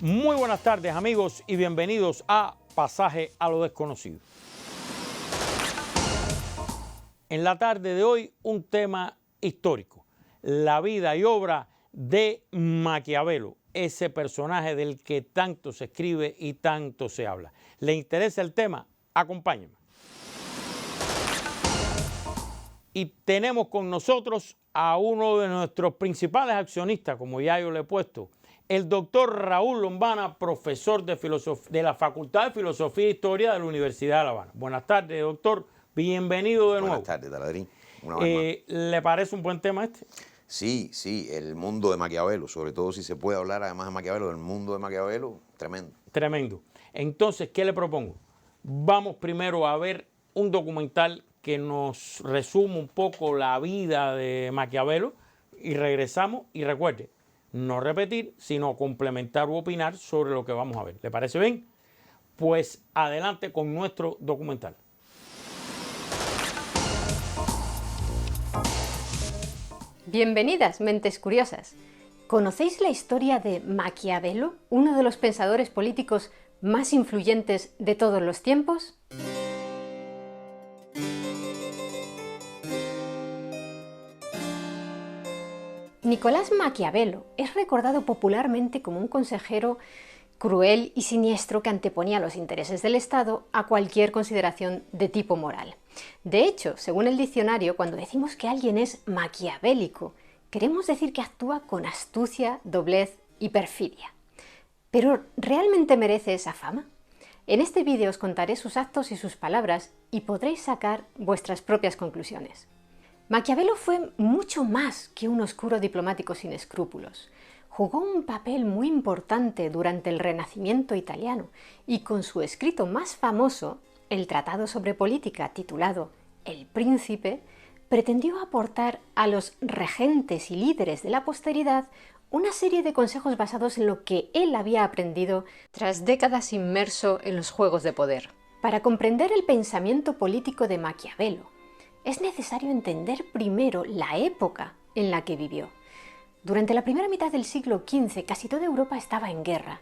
Muy buenas tardes, amigos, y bienvenidos a Pasaje a lo Desconocido. En la tarde de hoy, un tema histórico, la vida y obra de Maquiavelo, ese personaje del que tanto se escribe y tanto se habla. ¿Le interesa el tema? Acompáñenme. Y tenemos con nosotros a uno de nuestros principales accionistas, como ya yo le he puesto, el doctor Raúl Lombana, profesor de la Facultad de Filosofía e Historia de la Universidad de La Habana. Buenas tardes, doctor. Bienvenido de nuevo. Buenas tardes, Taladrín. Una vez más. ¿Le parece un buen tema este? Sí, el mundo de Maquiavelo, sobre todo si se puede hablar además de Maquiavelo, del mundo de Maquiavelo, tremendo. Tremendo. Entonces, ¿qué le propongo? Vamos primero a ver un documental que nos resume un poco la vida de Maquiavelo y regresamos y recuerde, no repetir, sino complementar u opinar sobre lo que vamos a ver. ¿Le parece bien? Pues adelante con nuestro documental. Bienvenidas, mentes curiosas. ¿Conocéis la historia de Maquiavelo, uno de los pensadores políticos más influyentes de todos los tiempos? Nicolás Maquiavelo es recordado popularmente como un consejero cruel y siniestro que anteponía los intereses del Estado a cualquier consideración de tipo moral. De hecho, según el diccionario, cuando decimos que alguien es maquiavélico, queremos decir que actúa con astucia, doblez y perfidia. ¿Pero realmente merece esa fama? En este vídeo os contaré sus actos y sus palabras y podréis sacar vuestras propias conclusiones. Maquiavelo fue mucho más que un oscuro diplomático sin escrúpulos. Jugó un papel muy importante durante el Renacimiento italiano y con su escrito más famoso, el Tratado sobre Política titulado El Príncipe, pretendió aportar a los regentes y líderes de la posteridad una serie de consejos basados en lo que él había aprendido tras décadas inmerso en los juegos de poder. Para comprender el pensamiento político de Maquiavelo, es necesario entender primero la época en la que vivió. Durante la primera mitad del siglo XV, casi toda Europa estaba en guerra.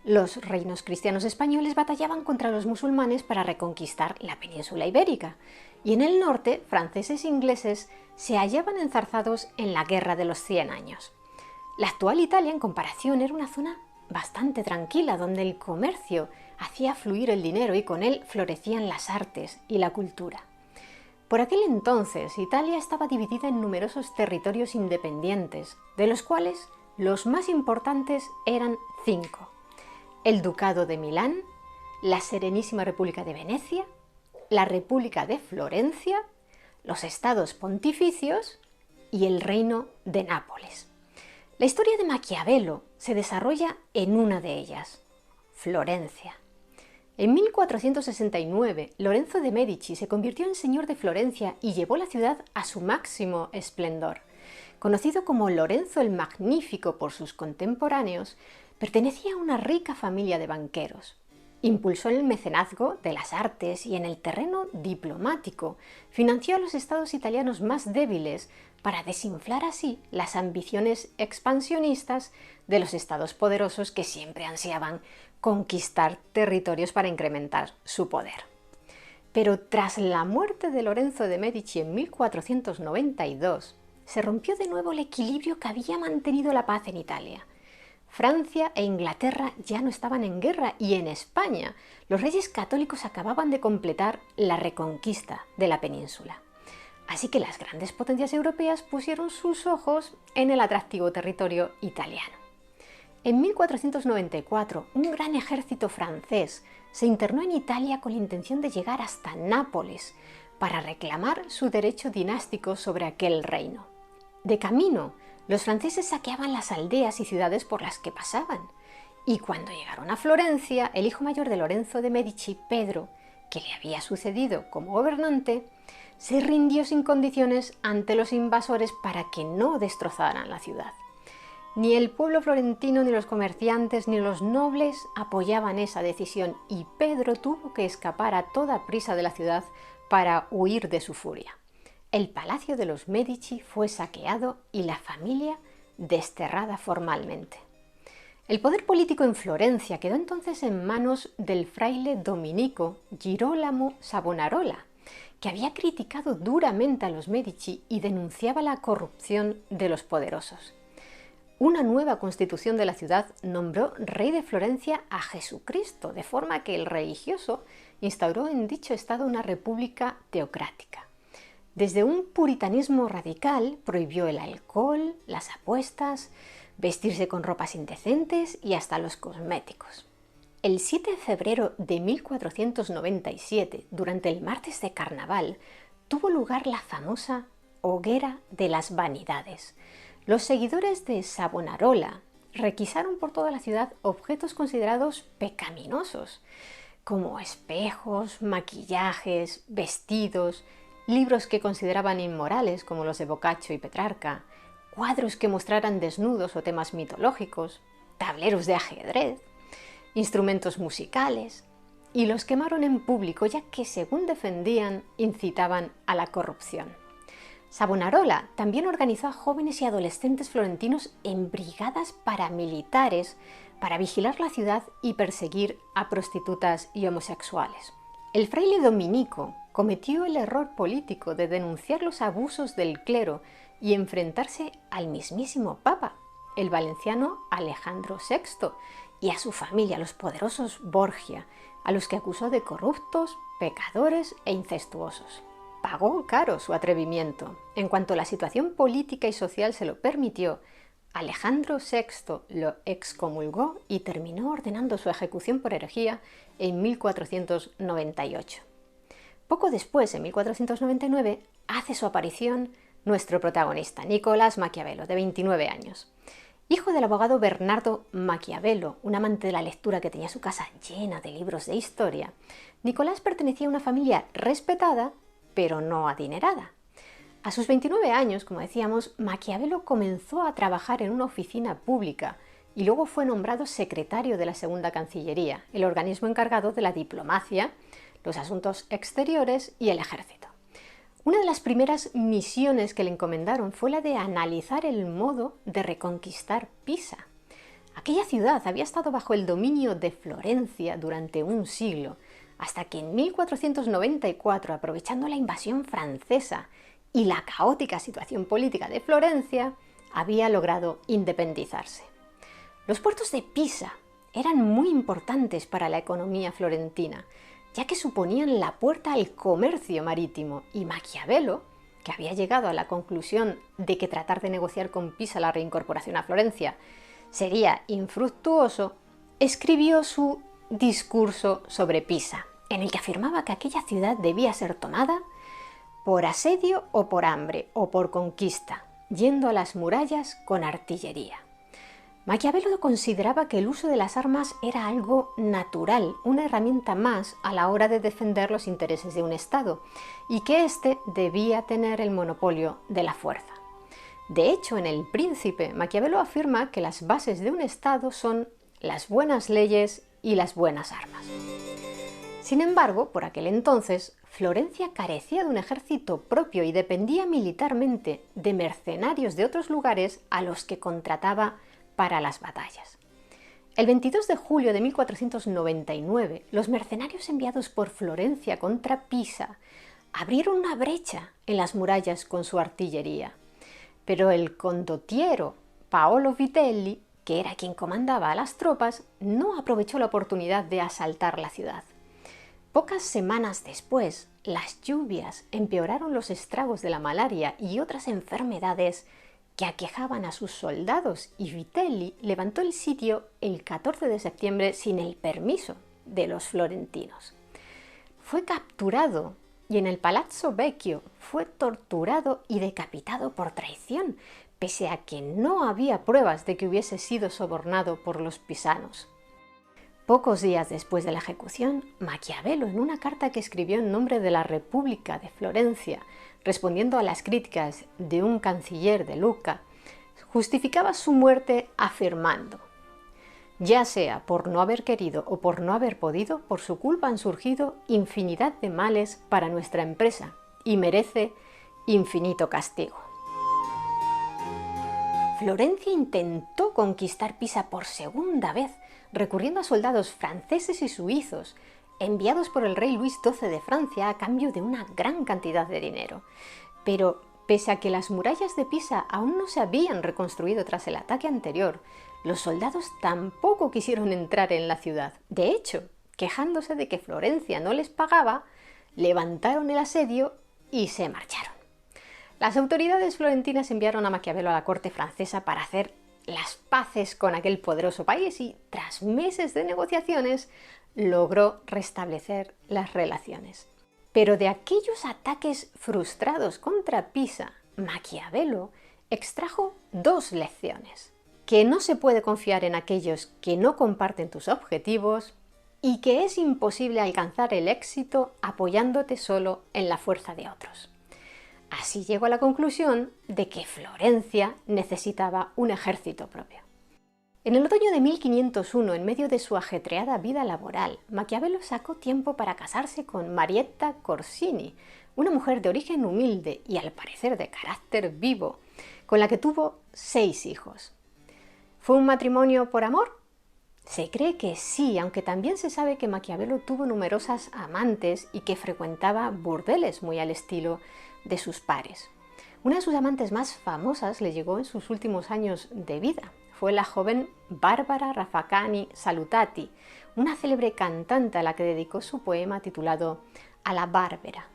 Los reinos cristianos españoles batallaban contra los musulmanes para reconquistar la península ibérica, y en el norte, franceses e ingleses se hallaban enzarzados en la Guerra de los 100 años. La actual Italia, en comparación, era una zona bastante tranquila, donde el comercio hacía fluir el dinero y con él florecían las artes y la cultura. Por aquel entonces, Italia estaba dividida en numerosos territorios independientes, de los cuales los más importantes eran 5. El Ducado de Milán, la Serenísima República de Venecia, la República de Florencia, los Estados Pontificios y el Reino de Nápoles. La historia de Maquiavelo se desarrolla en una de ellas, Florencia. En 1469, Lorenzo de Medici se convirtió en señor de Florencia y llevó la ciudad a su máximo esplendor. Conocido como Lorenzo el Magnífico por sus contemporáneos, pertenecía a una rica familia de banqueros. Impulsó el mecenazgo de las artes y en el terreno diplomático financió a los estados italianos más débiles para desinflar así las ambiciones expansionistas de los estados poderosos que siempre ansiaban conquistar territorios para incrementar su poder. Pero tras la muerte de Lorenzo de Medici en 1492, se rompió de nuevo el equilibrio que había mantenido la paz en Italia. Francia e Inglaterra ya no estaban en guerra y en España los reyes católicos acababan de completar la reconquista de la península. Así que las grandes potencias europeas pusieron sus ojos en el atractivo territorio italiano. En 1494, un gran ejército francés se internó en Italia con la intención de llegar hasta Nápoles para reclamar su derecho dinástico sobre aquel reino. De camino, los franceses saqueaban las aldeas y ciudades por las que pasaban, y cuando llegaron a Florencia, el hijo mayor de Lorenzo de Medici, Pedro, que le había sucedido como gobernante, se rindió sin condiciones ante los invasores para que no destrozaran la ciudad. Ni el pueblo florentino, ni los comerciantes, ni los nobles apoyaban esa decisión y Pedro tuvo que escapar a toda prisa de la ciudad para huir de su furia. El palacio de los Medici fue saqueado y la familia desterrada formalmente. El poder político en Florencia quedó entonces en manos del fraile dominico Girolamo Savonarola, que había criticado duramente a los Medici y denunciaba la corrupción de los poderosos. Una nueva constitución de la ciudad nombró rey de Florencia a Jesucristo, de forma que el religioso instauró en dicho estado una república teocrática. Desde un puritanismo radical prohibió el alcohol, las apuestas, vestirse con ropas indecentes y hasta los cosméticos. El 7 de febrero de 1497, durante el martes de carnaval, tuvo lugar la famosa Hoguera de las Vanidades. Los seguidores de Savonarola requisaron por toda la ciudad objetos considerados pecaminosos, como espejos, maquillajes, vestidos, libros que consideraban inmorales, como los de Boccaccio y Petrarca, cuadros que mostraran desnudos o temas mitológicos, tableros de ajedrez, instrumentos musicales, y los quemaron en público ya que, según defendían, incitaban a la corrupción. Savonarola también organizó a jóvenes y adolescentes florentinos en brigadas paramilitares para vigilar la ciudad y perseguir a prostitutas y homosexuales. El fraile dominico cometió el error político de denunciar los abusos del clero y enfrentarse al mismísimo Papa, el valenciano Alejandro VI, y a su familia, los poderosos Borgia, a los que acusó de corruptos, pecadores e incestuosos. Pagó caro su atrevimiento. En cuanto la situación política y social se lo permitió, Alejandro VI lo excomulgó y terminó ordenando su ejecución por herejía en 1498. Poco después, en 1499, hace su aparición nuestro protagonista, Nicolás Maquiavelo, de 29 años. Hijo del abogado Bernardo Maquiavelo, un amante de la lectura que tenía su casa llena de libros de historia, Nicolás pertenecía a una familia respetada, pero no adinerada. A sus 29 años, como decíamos, Maquiavelo comenzó a trabajar en una oficina pública y luego fue nombrado secretario de la Segunda Cancillería, el organismo encargado de la diplomacia, los asuntos exteriores y el ejército. Una de las primeras misiones que le encomendaron fue la de analizar el modo de reconquistar Pisa. Aquella ciudad había estado bajo el dominio de Florencia durante un siglo, hasta que en 1494, aprovechando la invasión francesa y la caótica situación política de Florencia, había logrado independizarse. Los puertos de Pisa eran muy importantes para la economía florentina, ya que suponían la puerta al comercio marítimo, y Maquiavelo, que había llegado a la conclusión de que tratar de negociar con Pisa la reincorporación a Florencia sería infructuoso, escribió su discurso sobre Pisa, en el que afirmaba que aquella ciudad debía ser tomada por asedio o por hambre o por conquista, yendo a las murallas con artillería. Maquiavelo consideraba que el uso de las armas era algo natural, una herramienta más a la hora de defender los intereses de un Estado, y que éste debía tener el monopolio de la fuerza. De hecho, en El Príncipe, Maquiavelo afirma que las bases de un Estado son las buenas leyes y las buenas armas. Sin embargo, por aquel entonces, Florencia carecía de un ejército propio y dependía militarmente de mercenarios de otros lugares a los que contrataba para las batallas. El 22 de julio de 1499, los mercenarios enviados por Florencia contra Pisa abrieron una brecha en las murallas con su artillería, pero el condottiero Paolo Vitelli, que era quien comandaba a las tropas, no aprovechó la oportunidad de asaltar la ciudad. Pocas semanas después, las lluvias empeoraron los estragos de la malaria y otras enfermedades que aquejaban a sus soldados, y Vitelli levantó el sitio el 14 de septiembre sin el permiso de los florentinos. Fue capturado y en el Palazzo Vecchio fue torturado y decapitado por traición, pese a que no había pruebas de que hubiese sido sobornado por los pisanos. Pocos días después de la ejecución, Maquiavelo, en una carta que escribió en nombre de la República de Florencia, respondiendo a las críticas de un canciller de Lucca, justificaba su muerte afirmando: ya sea por no haber querido o por no haber podido, por su culpa han surgido infinidad de males para nuestra empresa y merece infinito castigo. Florencia intentó conquistar Pisa por segunda vez, recurriendo a soldados franceses y suizos, enviados por el rey Luis XII de Francia a cambio de una gran cantidad de dinero. Pero pese a que las murallas de Pisa aún no se habían reconstruido tras el ataque anterior, los soldados tampoco quisieron entrar en la ciudad. De hecho, quejándose de que Florencia no les pagaba, levantaron el asedio y se marcharon. Las autoridades florentinas enviaron a Maquiavelo a la corte francesa para hacer las paces con aquel poderoso país y, tras meses de negociaciones, logró restablecer las relaciones. Pero de aquellos ataques frustrados contra Pisa, Maquiavelo extrajo dos lecciones: que no se puede confiar en aquellos que no comparten tus objetivos y que es imposible alcanzar el éxito apoyándote solo en la fuerza de otros. Así llegó a la conclusión de que Florencia necesitaba un ejército propio. En el otoño de 1501, en medio de su ajetreada vida laboral, Maquiavelo sacó tiempo para casarse con Marietta Corsini, una mujer de origen humilde y al parecer de carácter vivo, con la que tuvo 6 hijos. ¿Fue un matrimonio por amor? Se cree que sí, aunque también se sabe que Maquiavelo tuvo numerosas amantes y que frecuentaba burdeles muy al estilo de sus pares. Una de sus amantes más famosas le llegó en sus últimos años de vida. Fue la joven Barbara Raffacani Salutati, una célebre cantante a la que dedicó su poema titulado A la Barbera.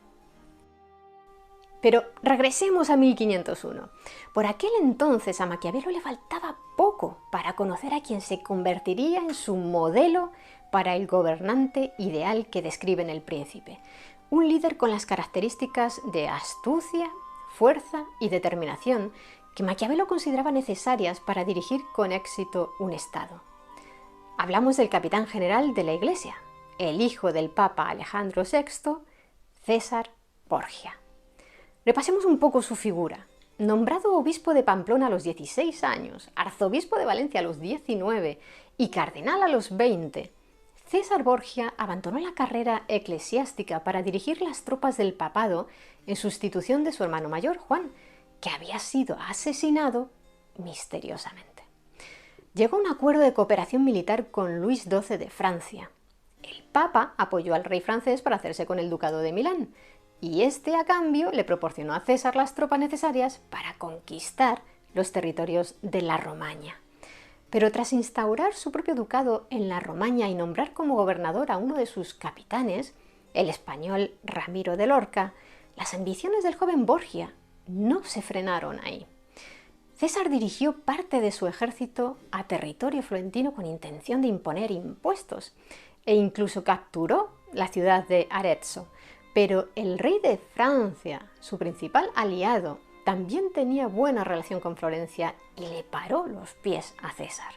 Pero regresemos a 1501. Por aquel entonces a Maquiavelo le faltaba poco para conocer a quien se convertiría en su modelo para el gobernante ideal que describe en El Príncipe. Un líder con las características de astucia, fuerza y determinación que Maquiavelo consideraba necesarias para dirigir con éxito un Estado. Hablamos del capitán general de la Iglesia, el hijo del Papa Alejandro VI, César Borgia. Repasemos un poco su figura. Nombrado obispo de Pamplona a los 16 años, arzobispo de Valencia a los 19 y cardenal a los 20, César Borgia abandonó la carrera eclesiástica para dirigir las tropas del papado en sustitución de su hermano mayor, Juan, que había sido asesinado misteriosamente. Llegó a un acuerdo de cooperación militar con Luis XII de Francia. El Papa apoyó al rey francés para hacerse con el ducado de Milán, y este a cambio le proporcionó a César las tropas necesarias para conquistar los territorios de la Romaña. Pero tras instaurar su propio ducado en la Romaña y nombrar como gobernador a uno de sus capitanes, el español Ramiro de Lorca, las ambiciones del joven Borgia no se frenaron ahí. César dirigió parte de su ejército a territorio florentino con intención de imponer impuestos e incluso capturó la ciudad de Arezzo. Pero el rey de Francia, su principal aliado, también tenía buena relación con Florencia y le paró los pies a César.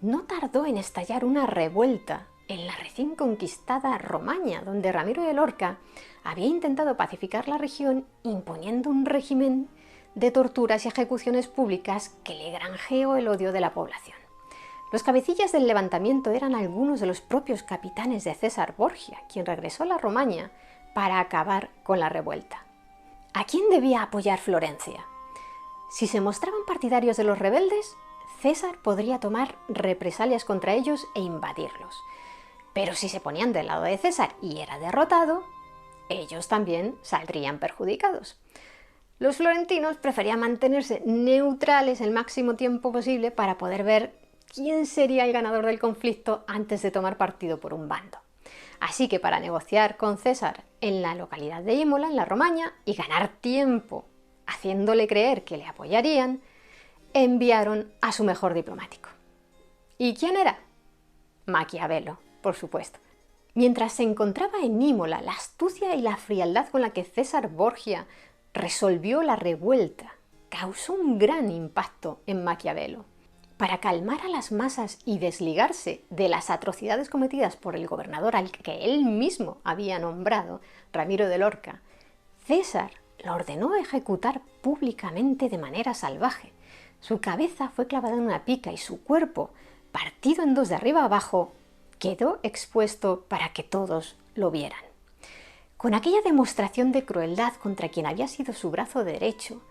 No tardó en estallar una revuelta en la recién conquistada Romaña, donde Ramiro de Lorca había intentado pacificar la región imponiendo un régimen de torturas y ejecuciones públicas que le granjeó el odio de la población. Los cabecillas del levantamiento eran algunos de los propios capitanes de César Borgia, quien regresó a la Romaña para acabar con la revuelta. ¿A quién debía apoyar Florencia? Si se mostraban partidarios de los rebeldes, César podría tomar represalias contra ellos e invadirlos. Pero si se ponían del lado de César y era derrotado, ellos también saldrían perjudicados. Los florentinos preferían mantenerse neutrales el máximo tiempo posible para poder ver quién sería el ganador del conflicto antes de tomar partido por un bando. Así que para negociar con César en la localidad de Imola, en la Romaña, y ganar tiempo haciéndole creer que le apoyarían, enviaron a su mejor diplomático. ¿Y quién era? Maquiavelo, por supuesto. Mientras se encontraba en Imola, la astucia y la frialdad con la que César Borgia resolvió la revuelta causó un gran impacto en Maquiavelo. Para calmar a las masas y desligarse de las atrocidades cometidas por el gobernador al que él mismo había nombrado, Ramiro de Lorca, César lo ordenó ejecutar públicamente de manera salvaje. Su cabeza fue clavada en una pica y su cuerpo, partido en dos de arriba abajo, quedó expuesto para que todos lo vieran. Con aquella demostración de crueldad contra quien había sido su brazo derecho,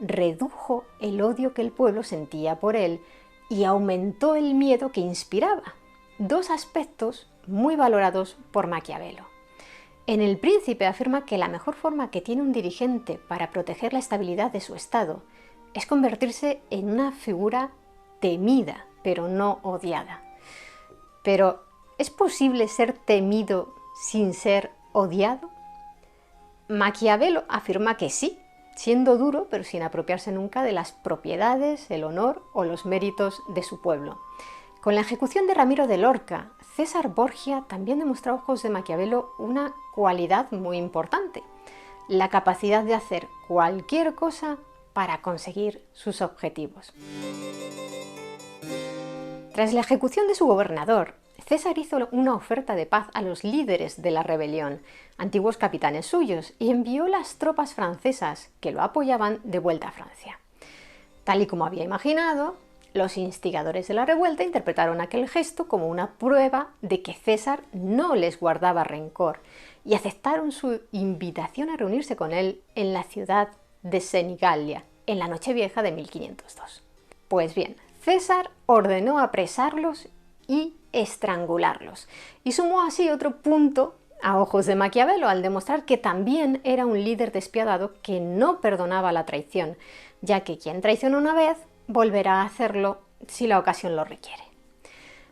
redujo el odio que el pueblo sentía por él y aumentó el miedo que inspiraba, dos aspectos muy valorados por Maquiavelo. En El Príncipe afirma que la mejor forma que tiene un dirigente para proteger la estabilidad de su estado es convertirse en una figura temida, pero no odiada. Pero, ¿es posible ser temido sin ser odiado? Maquiavelo afirma que sí, siendo duro pero sin apropiarse nunca de las propiedades, el honor o los méritos de su pueblo. Con la ejecución de Ramiro de Lorca, César Borgia también demostró a ojos de Maquiavelo una cualidad muy importante: la capacidad de hacer cualquier cosa para conseguir sus objetivos. Tras la ejecución de su gobernador, César hizo una oferta de paz a los líderes de la rebelión, antiguos capitanes suyos, y envió las tropas francesas que lo apoyaban de vuelta a Francia. Tal y como había imaginado, los instigadores de la revuelta interpretaron aquel gesto como una prueba de que César no les guardaba rencor y aceptaron su invitación a reunirse con él en la ciudad de Senigallia, en la Nochevieja de 1502. Pues bien, César ordenó apresarlos y estrangularlos, y sumó así otro punto a ojos de Maquiavelo al demostrar que también era un líder despiadado que no perdonaba la traición, ya que quien traiciona una vez volverá a hacerlo si la ocasión lo requiere.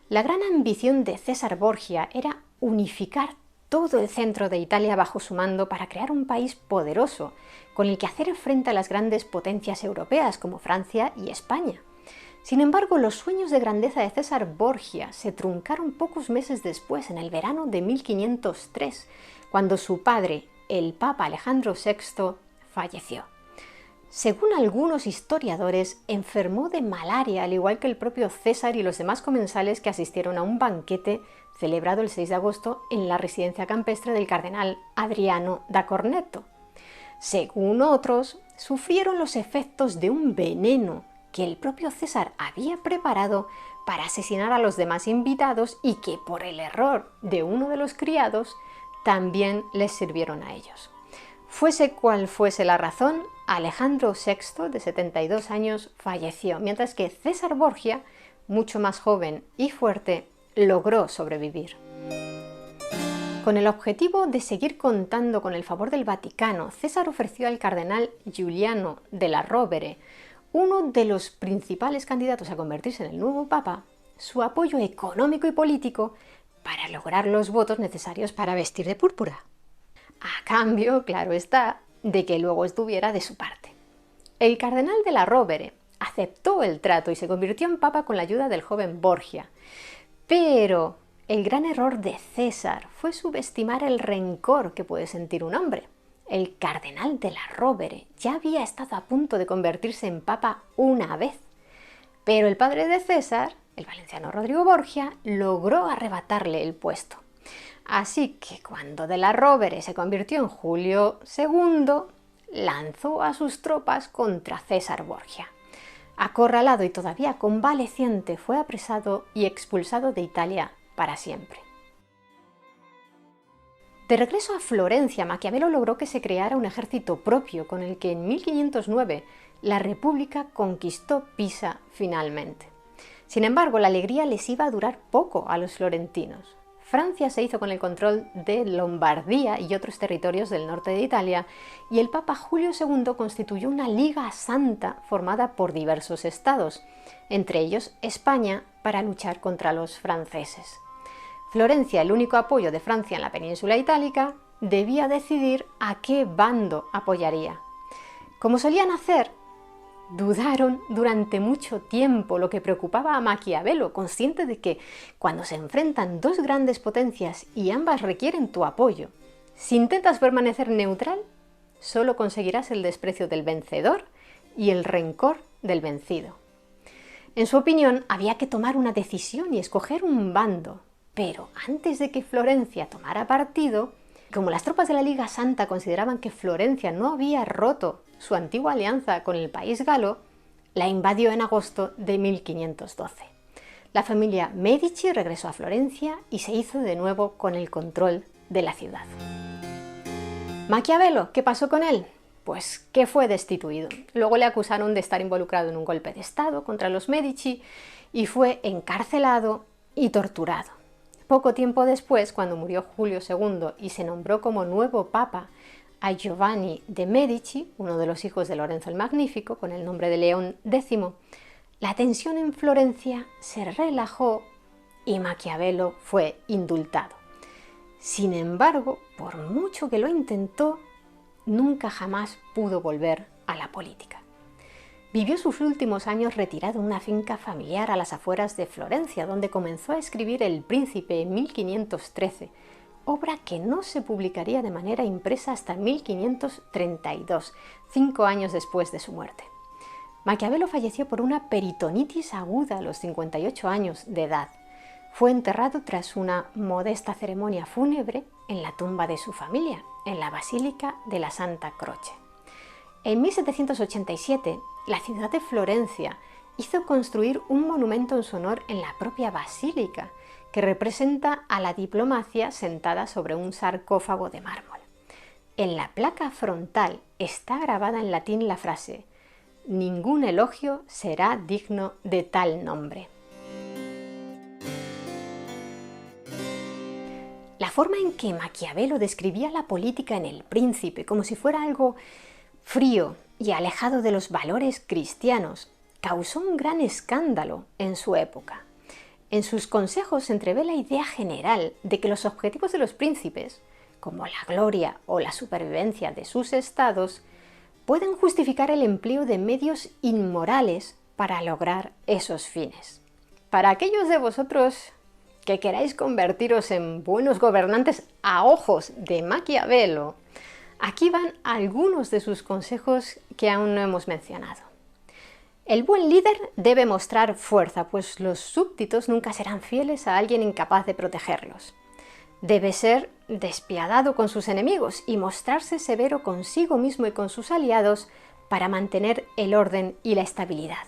La gran ambición de César Borgia era unificar todo el centro de Italia bajo su mando para crear un país poderoso con el que hacer frente a las grandes potencias europeas como Francia y España. Sin embargo, los sueños de grandeza de César Borgia se truncaron pocos meses después, en el verano de 1503, cuando su padre, el Papa Alejandro VI, falleció. Según algunos historiadores, enfermó de malaria, al igual que el propio César y los demás comensales que asistieron a un banquete celebrado el 6 de agosto en la residencia campestre del cardenal Adriano da Corneto. Según otros, sufrieron los efectos de un veneno que el propio César había preparado para asesinar a los demás invitados y que por el error de uno de los criados también les sirvieron a ellos. Fuese cual fuese la razón, Alejandro VI, de 72 años, falleció, mientras que César Borgia, mucho más joven y fuerte, logró sobrevivir. Con el objetivo de seguir contando con el favor del Vaticano, César ofreció al cardenal Giuliano della Rovere, uno de los principales candidatos a convertirse en el nuevo papa, su apoyo económico y político para lograr los votos necesarios para vestir de púrpura. A cambio, claro está, de que luego estuviera de su parte. El cardenal della Rovere aceptó el trato y se convirtió en papa con la ayuda del joven Borgia. Pero el gran error de César fue subestimar el rencor que puede sentir un hombre. El cardenal della Rovere ya había estado a punto de convertirse en papa una vez, pero el padre de César, el valenciano Rodrigo Borgia, logró arrebatarle el puesto. Así que cuando della Rovere se convirtió en Julio II, lanzó a sus tropas contra César Borgia. Acorralado y todavía convaleciente, fue apresado y expulsado de Italia para siempre. De regreso a Florencia, Maquiavelo logró que se creara un ejército propio con el que en 1509 la República conquistó Pisa finalmente. Sin embargo, la alegría les iba a durar poco a los florentinos. Francia se hizo con el control de Lombardía y otros territorios del norte de Italia, y el Papa Julio II constituyó una Liga Santa formada por diversos estados, entre ellos España, para luchar contra los franceses. Florencia, el único apoyo de Francia en la península itálica, debía decidir a qué bando apoyaría. Como solían hacer, dudaron durante mucho tiempo, lo que preocupaba a Maquiavelo, consciente de que cuando se enfrentan dos grandes potencias y ambas requieren tu apoyo, si intentas permanecer neutral, solo conseguirás el desprecio del vencedor y el rencor del vencido. En su opinión, había que tomar una decisión y escoger un bando. Pero antes de que Florencia tomara partido, como las tropas de la Liga Santa consideraban que Florencia no había roto su antigua alianza con el país galo, la invadió en agosto de 1512. La familia Medici regresó a Florencia y se hizo de nuevo con el control de la ciudad. Maquiavelo, ¿qué pasó con él? pues que fue destituido. Luego le acusaron de estar involucrado en un golpe de Estado contra los Medici y fue encarcelado y torturado. Poco tiempo después, cuando murió Julio II y se nombró como nuevo papa a Giovanni de Medici, uno de los hijos de Lorenzo el Magnífico, con el nombre de León X, la tensión en Florencia se relajó y Maquiavelo fue indultado. Sin embargo, por mucho que lo intentó, nunca jamás pudo volver a la política. Vivió sus últimos años retirado en una finca familiar a las afueras de Florencia, donde comenzó a escribir El Príncipe en 1513, obra que no se publicaría de manera impresa hasta 1532, 5 años después de su muerte. Maquiavelo falleció por una peritonitis aguda a los 58 años de edad. Fue enterrado tras una modesta ceremonia fúnebre en la tumba de su familia, en la Basílica de la Santa Croce. En 1787, la ciudad de Florencia hizo construir un monumento en su honor en la propia basílica, que representa a la diplomacia sentada sobre un sarcófago de mármol. En la placa frontal está grabada en latín la frase: «Ningún elogio será digno de tal nombre». La forma en que Maquiavelo describía la política en El Príncipe, como si fuera algo frío y alejado de los valores cristianos, causó un gran escándalo en su época. En sus consejos se entrevé la idea general de que los objetivos de los príncipes, como la gloria o la supervivencia de sus estados, pueden justificar el empleo de medios inmorales para lograr esos fines. Para aquellos de vosotros que queráis convertiros en buenos gobernantes a ojos de Maquiavelo, aquí van algunos de sus consejos que aún no hemos mencionado. El buen líder debe mostrar fuerza, pues los súbditos nunca serán fieles a alguien incapaz de protegerlos. Debe ser despiadado con sus enemigos y mostrarse severo consigo mismo y con sus aliados para mantener el orden y la estabilidad.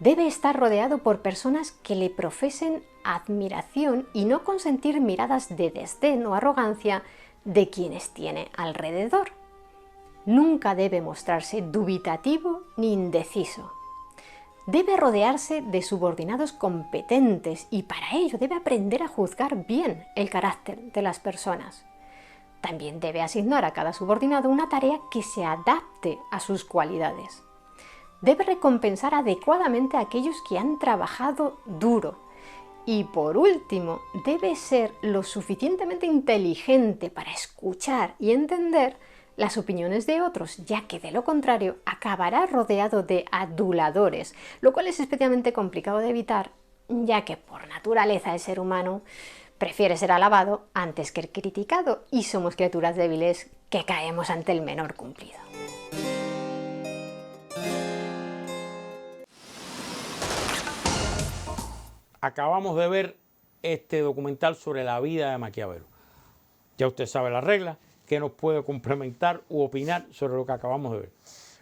Debe estar rodeado por personas que le profesen admiración y no consentir miradas de desdén o arrogancia de quienes tiene alrededor. Nunca debe mostrarse dubitativo ni indeciso. Debe rodearse de subordinados competentes y para ello debe aprender a juzgar bien el carácter de las personas. También debe asignar a cada subordinado una tarea que se adapte a sus cualidades. Debe recompensar adecuadamente a aquellos que han trabajado duro. Y por último, debe ser lo suficientemente inteligente para escuchar y entender las opiniones de otros, ya que de lo contrario acabará rodeado de aduladores, lo cual es especialmente complicado de evitar, ya que por naturaleza el ser humano prefiere ser alabado antes que criticado y somos criaturas débiles que caemos ante el menor cumplido. Acabamos de ver este documental sobre la vida de Maquiavelo. Ya usted sabe la regla. ¿Qué nos puede complementar u opinar sobre lo que acabamos de ver?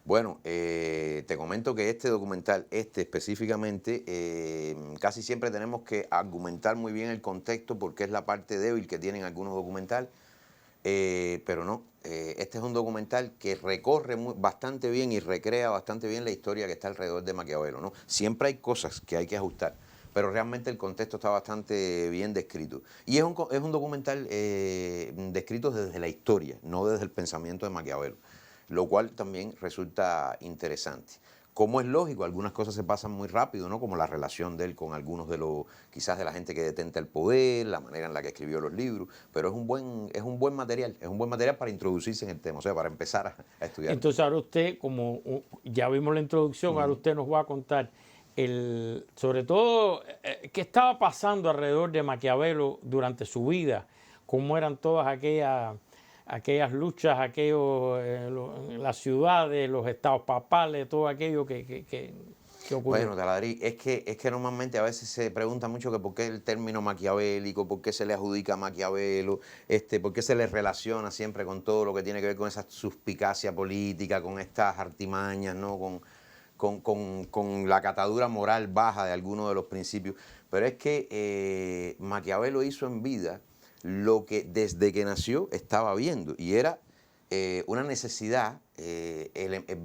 Bueno, te comento que este documental, específicamente, casi siempre tenemos que argumentar muy bien el contexto porque es la parte débil que tienen algunos documentales, pero no, este es un documental que recorre bastante bien y recrea bastante bien la historia que está alrededor de Maquiavelo, ¿no? Siempre hay cosas que hay que ajustar, pero realmente el contexto está bastante bien descrito. Y es un documental descrito desde la historia, no desde el pensamiento de Maquiavelo, lo cual también resulta interesante. Como es lógico, algunas cosas se pasan muy rápido, ¿no? Como la relación de él con algunos quizás de la gente que detenta el poder, la manera en la que escribió los libros, pero es un buen material para introducirse en el tema, o sea, para empezar a estudiar. Entonces ahora usted, como ya vimos la introducción, ahora usted nos va a contar sobre todo qué estaba pasando alrededor de Maquiavelo durante su vida, cómo eran todas aquellas luchas, las ciudades, los estados papales, todo aquello que ocurrió. Bueno, Taladrí, es que normalmente a veces se pregunta mucho que por qué el término maquiavélico, por qué se le adjudica a Maquiavelo, por qué se le relaciona siempre con todo lo que tiene que ver con esa suspicacia política, con estas artimañas, ¿no? Con la catadura moral baja de algunos de los principios, pero es que Maquiavelo hizo en vida lo que desde que nació estaba viendo, y era una necesidad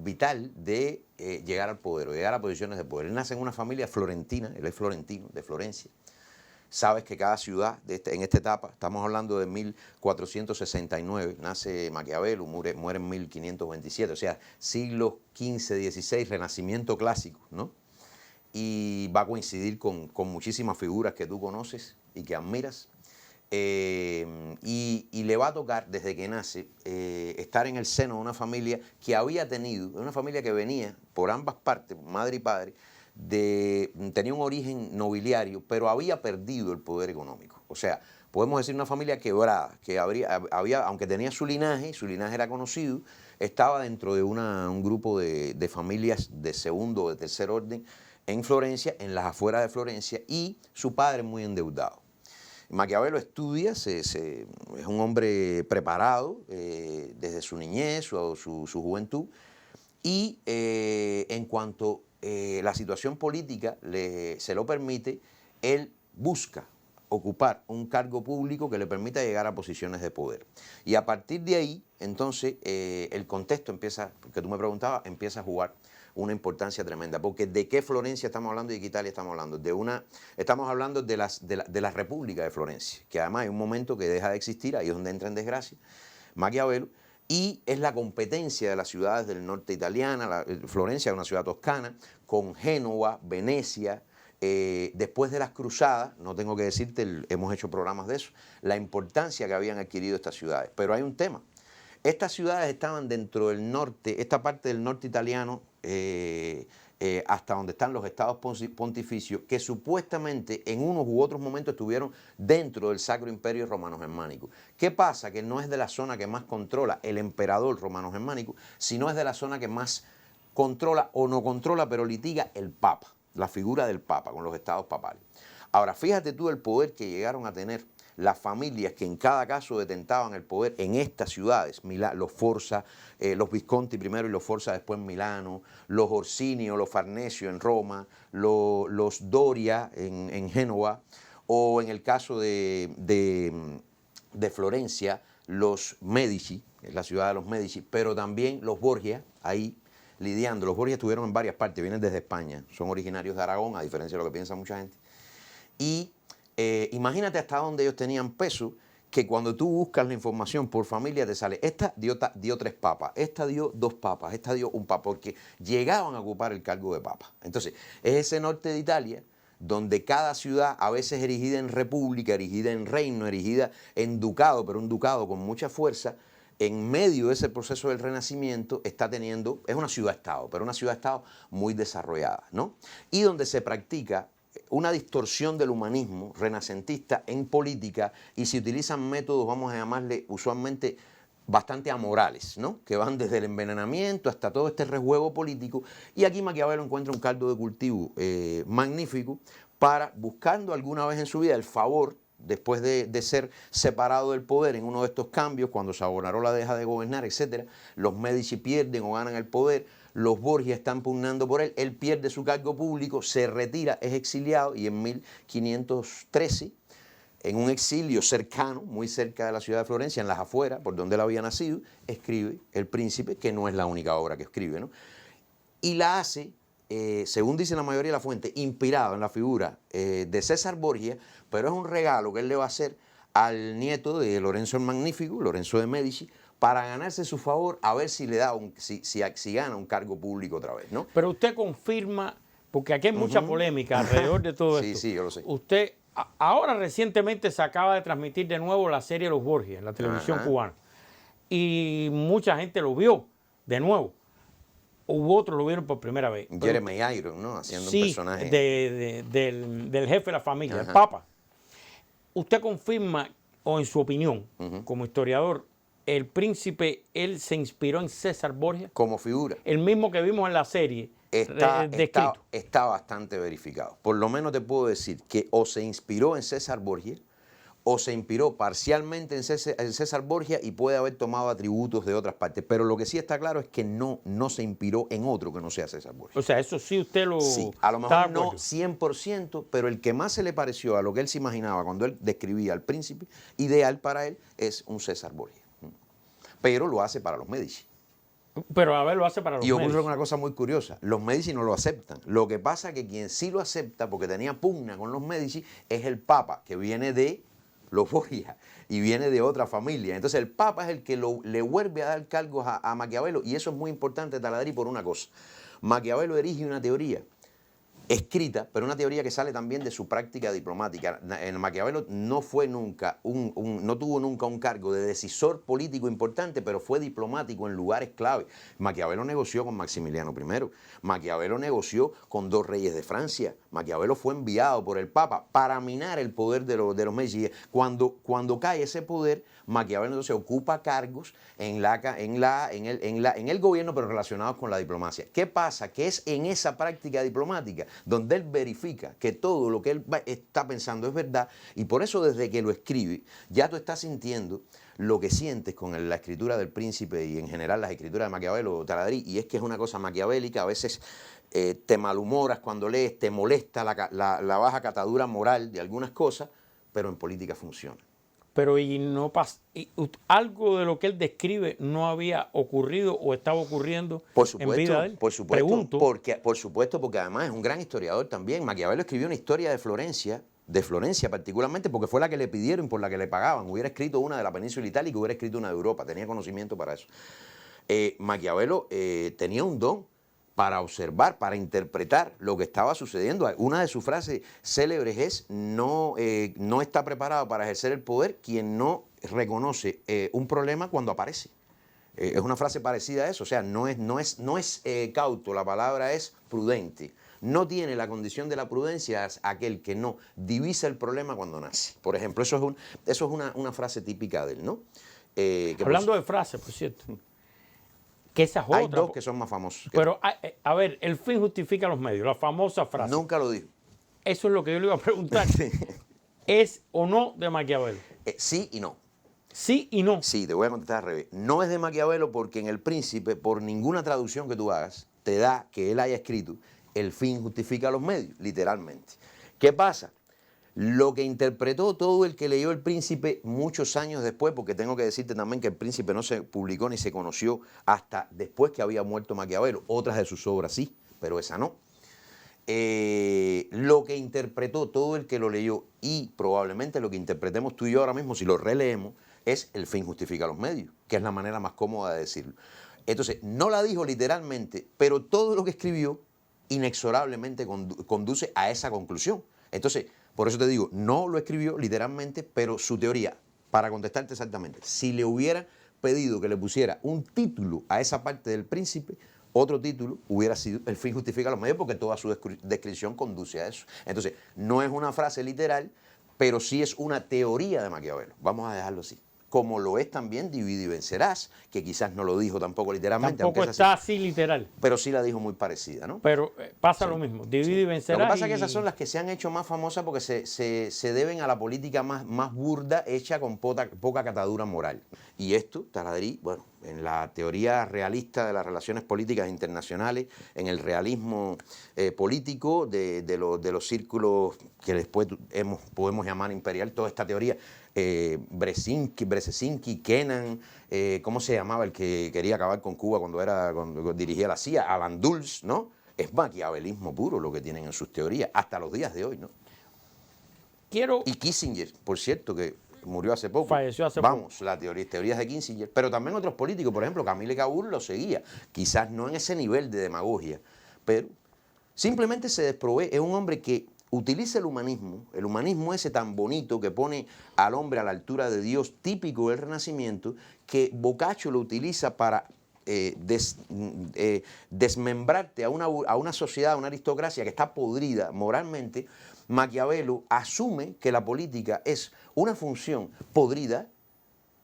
vital de llegar al poder o llegar a posiciones de poder. Él nace en una familia florentina, él es florentino, de Florencia. Sabes que cada ciudad en esta etapa, estamos hablando de 1469, nace Maquiavelo, muere en 1527, o sea, siglos XV, XVI, Renacimiento clásico, ¿no? Y va a coincidir con muchísimas figuras que tú conoces y que admiras. Y le va a tocar, desde que nace, estar en el seno de una familia que había tenido, una familia que venía por ambas partes, madre y padre, tenía un origen nobiliario, pero había perdido el poder económico. O sea, podemos decir una familia quebrada, que aunque tenía su linaje era conocido, estaba dentro de un grupo de familias de segundo o de tercer orden en Florencia, en las afueras de Florencia, y su padre muy endeudado. Maquiavelo estudia, es un hombre preparado desde su niñez o su juventud, y en cuanto la situación política se lo permite, él busca ocupar un cargo público que le permita llegar a posiciones de poder. Y a partir de ahí, entonces, el contexto empieza, que tú me preguntabas, empieza a jugar una importancia tremenda. Porque ¿de qué Florencia estamos hablando y de qué Italia estamos hablando? Estamos hablando de la República de Florencia, que además hay un momento que deja de existir, ahí es donde entra en desgracia Maquiavelo, y es la competencia de las ciudades del norte italiana. Florencia es una ciudad toscana, con Génova, Venecia. Después de las cruzadas, no tengo que decirte, hemos hecho programas de eso, la importancia que habían adquirido estas ciudades. Pero hay un tema. Estas ciudades estaban dentro del norte, esta parte del norte italiano, hasta donde están los estados pontificios, que supuestamente en unos u otros momentos estuvieron dentro del Sacro Imperio Romano-Germánico. ¿Qué pasa? Que no es de la zona que más controla el emperador romano-germánico, sino es de la zona que más controla o no controla, pero litiga el Papa, la figura del Papa con los estados papales. Ahora, fíjate tú el poder que llegaron a tener las familias que en cada caso detentaban el poder en estas ciudades, los Forza, los Visconti primero y los Forza después en Milano, los Orsini o los Farnesio en Roma, los Doria en Génova, o en el caso de Florencia, los Medici, es la ciudad de los Medici, pero también los Borgia, ahí lidiando. Los Borgia estuvieron en varias partes, vienen desde España, son originarios de Aragón, a diferencia de lo que piensa mucha gente. Y imagínate hasta dónde ellos tenían peso, que cuando tú buscas la información por familia te sale, esta dio 3 papas, esta dio 2 papas, esta dio 1 papa, porque llegaban a ocupar el cargo de papa. Entonces, es ese norte de Italia donde cada ciudad, a veces erigida en república, erigida en reino, erigida en ducado, pero un ducado con mucha fuerza, en medio de ese proceso del Renacimiento está teniendo, es una ciudad-estado, pero una ciudad-estado muy desarrollada, ¿no? Y donde se practica una distorsión del humanismo renacentista en política y se utilizan métodos, vamos a llamarle usualmente bastante amorales, ¿no? Que van desde el envenenamiento hasta todo este rejuego político. Y aquí Maquiavelo encuentra un caldo de cultivo magnífico para, buscando alguna vez en su vida el favor, después de ser separado del poder en uno de estos cambios, cuando Savonarola deja de gobernar, etc., los Medici pierden o ganan el poder, los Borgia están pugnando por él, él pierde su cargo público, se retira, es exiliado, y en 1513, en un exilio cercano, muy cerca de la ciudad de Florencia, en las afueras, por donde él había nacido, escribe El Príncipe, que no es la única obra que escribe, ¿no? Y la hace, según dice la mayoría de la fuente, inspirado en la figura de César Borgia, pero es un regalo que él le va a hacer al nieto de Lorenzo el Magnífico, Lorenzo de Medici, para ganarse su favor, a ver si le da si gana un cargo público otra vez, ¿no? Pero usted confirma, porque aquí hay mucha polémica alrededor de todo esto. Sí, yo lo sé. Usted, ahora recientemente se acaba de transmitir de nuevo la serie Los Borgia en la televisión cubana. Y mucha gente lo vio de nuevo. Hubo otros lo vieron por primera vez. Jeremy Irons, ¿no? Haciendo sí, un personaje. Del jefe de la familia, el Papa. ¿Usted confirma, o en su opinión, como historiador, el príncipe, él se inspiró en César Borgia? Como figura. El mismo que vimos en la serie. Está bastante verificado. Por lo menos te puedo decir que o se inspiró en César Borgia, o se inspiró parcialmente en César Borgia y puede haber tomado atributos de otras partes. Pero lo que sí está claro es que no se inspiró en otro que no sea César Borgia. O sea, eso sí usted lo... Sí, a lo mejor no 100%, pero el que más se le pareció a lo que él se imaginaba cuando él describía al príncipe ideal para él es un César Borgia. pero lo hace para los Médici. Pero a ver, lo hace para los Y ocurre Médici. una cosa muy curiosa, los Médici no lo aceptan. Lo que pasa es que quien sí lo acepta, porque tenía pugna con los Médici, es el Papa, que viene de los Borgia y viene de otra familia. Entonces el Papa es el que le vuelve a dar cargos a Maquiavelo, y eso es muy importante, Taladrí, por una cosa. Maquiavelo erige una teoría escrita, pero una teoría que sale también de su práctica diplomática. En Maquiavelo no fue nunca no tuvo nunca un cargo de decisor político importante, pero fue diplomático en lugares clave. Maquiavelo negoció con Maximiliano I, Maquiavelo negoció con 2 reyes de Francia, Maquiavelo fue enviado por el Papa para minar el poder de los Médici. Cuando cae ese poder, Maquiavelo entonces ocupa cargos en el gobierno, pero relacionados con la diplomacia. ¿Qué pasa? Que es en esa práctica diplomática donde él verifica que todo lo que él está pensando es verdad, y por eso desde que lo escribe, ya tú estás sintiendo lo que sientes con la escritura del Príncipe y en general las escrituras de Maquiavelo, Taladrí, y es que es una cosa maquiavélica. A veces te malhumoras cuando lees, te molesta la baja catadura moral de algunas cosas, pero en política funciona. Pero algo de lo que él describe no había ocurrido o estaba ocurriendo en vida de él. Por supuesto, Pregunto. porque además es un gran historiador también. Maquiavelo escribió una historia de Florencia particularmente, porque fue la que le pidieron y por la que le pagaban. Hubiera escrito una de la península itálica, hubiera escrito una de Europa, tenía conocimiento para eso. Maquiavelo tenía un don para observar, para interpretar lo que estaba sucediendo. Una de sus frases célebres es: no está preparado para ejercer el poder quien no reconoce un problema cuando aparece. Es una frase parecida a eso, o sea, no es cauto, la palabra es prudente. No tiene la condición de la prudencia aquel que no divisa el problema cuando nace. Por ejemplo, eso es una frase típica de él, ¿no? Hablando de frases, por cierto. Que esa es hay otra. 2 que son más famosos. Pero, a ver, el fin justifica los medios, la famosa frase. Nunca lo dijo. Eso es lo que yo le iba a preguntar. ¿Es o no de Maquiavelo? Sí y no. Sí y no. Sí, te voy a contestar al revés. No es de Maquiavelo porque en El Príncipe, por ninguna traducción que tú hagas, te da que él haya escrito: el fin justifica los medios, literalmente. ¿Qué pasa? Lo que interpretó todo el que leyó El Príncipe muchos años después, porque tengo que decirte también que El Príncipe no se publicó ni se conoció hasta después que había muerto Maquiavelo. Otras de sus obras sí, pero esa no. Lo que interpretó todo el que lo leyó, y probablemente lo que interpretemos tú y yo ahora mismo si lo releemos, es: el fin justifica los medios, que es la manera más cómoda de decirlo. Entonces, no la dijo literalmente, pero todo lo que escribió inexorablemente conduce a esa conclusión. Entonces, por eso te digo, no lo escribió literalmente, pero su teoría, para contestarte exactamente, si le hubiera pedido que le pusiera un título a esa parte del Príncipe, otro título hubiera sido: el fin justifica los medios, porque toda su descripción conduce a eso. Entonces, no es una frase literal, pero sí es una teoría de Maquiavelo. Vamos a dejarlo así. Como lo es también Divide y vencerás, que quizás no lo dijo tampoco literalmente. Tampoco está así literal. Pero sí la dijo muy parecida, ¿no? Pero pasa lo mismo, Divide y vencerás. Lo que pasa es que esas son las que se han hecho más famosas porque se deben a la política más burda, hecha con poca catadura moral. Y esto, Taladrí, bueno, en la teoría realista de las relaciones políticas internacionales, en el realismo político de los círculos que después podemos llamar imperial, toda esta teoría, Brzezinski, Kennan, ¿cómo se llamaba el que quería acabar con Cuba cuando dirigía la CIA? Alan Dulles, ¿no? Es maquiavelismo puro lo que tienen en sus teorías, hasta los días de hoy, ¿no? Y Kissinger, por cierto, que murió hace poco. Falleció hace poco. Vamos, las teorías de Kissinger, pero también otros políticos, por ejemplo, Camille Cabur lo seguía, quizás no en ese nivel de demagogia, pero simplemente se desprovee. Es un hombre que utiliza el humanismo ese tan bonito que pone al hombre a la altura de Dios, típico del Renacimiento, que Boccaccio lo utiliza para desmembrarte a una sociedad, a una aristocracia que está podrida moralmente. Maquiavelo asume que la política es una función podrida,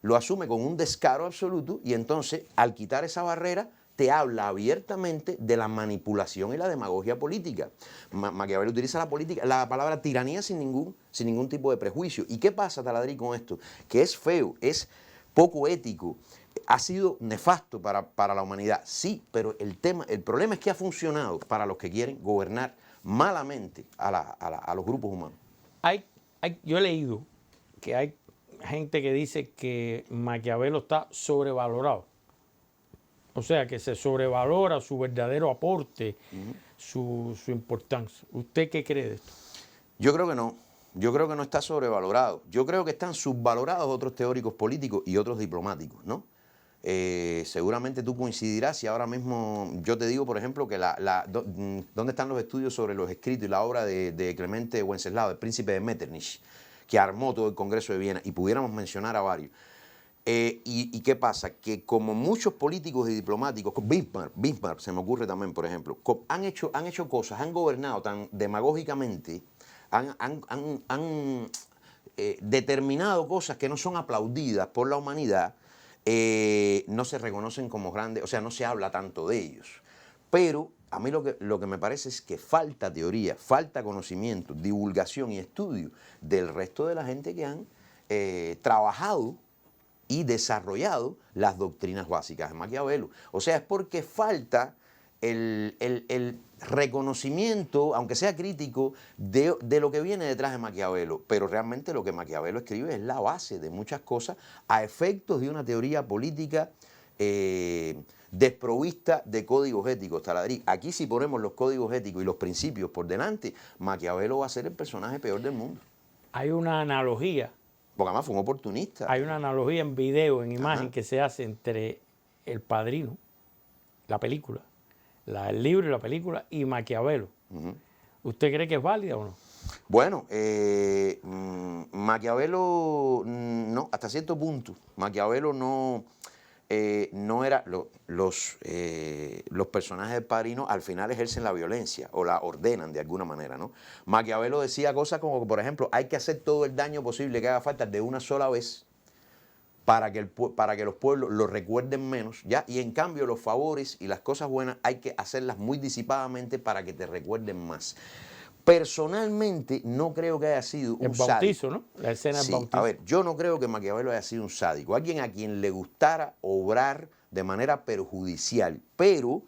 lo asume con un descaro absoluto, y entonces, al quitar esa barrera, te habla abiertamente de la manipulación y la demagogia política. Maquiavelo utiliza la palabra tiranía sin ningún tipo de prejuicio. ¿Y qué pasa, Taladrí, con esto? Que es feo, es poco ético, ha sido nefasto para la humanidad. Sí, pero el problema es que ha funcionado para los que quieren gobernar malamente a los grupos humanos. Yo he leído que hay gente que dice que Maquiavelo está sobrevalorado. O sea, que se sobrevalora su verdadero aporte, su importancia. ¿Usted qué cree de esto? Yo creo que no. Yo creo que no está sobrevalorado. Yo creo que están subvalorados otros teóricos políticos y otros diplomáticos, ¿no? Seguramente tú coincidirás si ahora mismo yo te digo, por ejemplo, que ¿dónde están los estudios sobre los escritos y la obra de Clemente Wenceslao, el príncipe de Metternich, que armó todo el Congreso de Viena? Y pudiéramos mencionar a varios. ¿Y qué pasa? Que como muchos políticos y diplomáticos, Bismarck se me ocurre también, por ejemplo, han hecho cosas, han gobernado tan demagógicamente, han determinado cosas que no son aplaudidas por la humanidad, no se reconocen como grandes, o sea, no se habla tanto de ellos. Pero a mí lo que me parece es que falta teoría, falta conocimiento, divulgación y estudio del resto de la gente que han trabajado y desarrollado las doctrinas básicas de Maquiavelo. O sea, es porque falta el reconocimiento, aunque sea crítico, de lo que viene detrás de Maquiavelo. Pero realmente lo que Maquiavelo escribe es la base de muchas cosas a efectos de una teoría política desprovista de códigos éticos. Taladrí, aquí si ponemos los códigos éticos y los principios por delante, Maquiavelo va a ser el personaje peor del mundo. Hay una analogía. Porque además fue un oportunista. Hay una analogía en video, en imagen, Ajá. que se hace entre El Padrino, la película, el libro y la película, y Maquiavelo. ¿Usted cree que es válida o no? Bueno, Maquiavelo no, hasta cierto punto. Maquiavelo no era, los personajes del Padrino al final ejercen la violencia o la ordenan de alguna manera, ¿no? Maquiavelo decía cosas como, por ejemplo, hay que hacer todo el daño posible que haga falta de una sola vez para que los pueblos lo recuerden menos, ¿ya? Y en cambio los favores y las cosas buenas hay que hacerlas muy disipadamente para que te recuerden más. Personalmente no creo que haya sido un bautizo, sádico. ¿no? La escena del Sí, bautizo. a ver, yo no creo que Maquiavelo haya sido un sádico, alguien a quien le gustara obrar de manera perjudicial, pero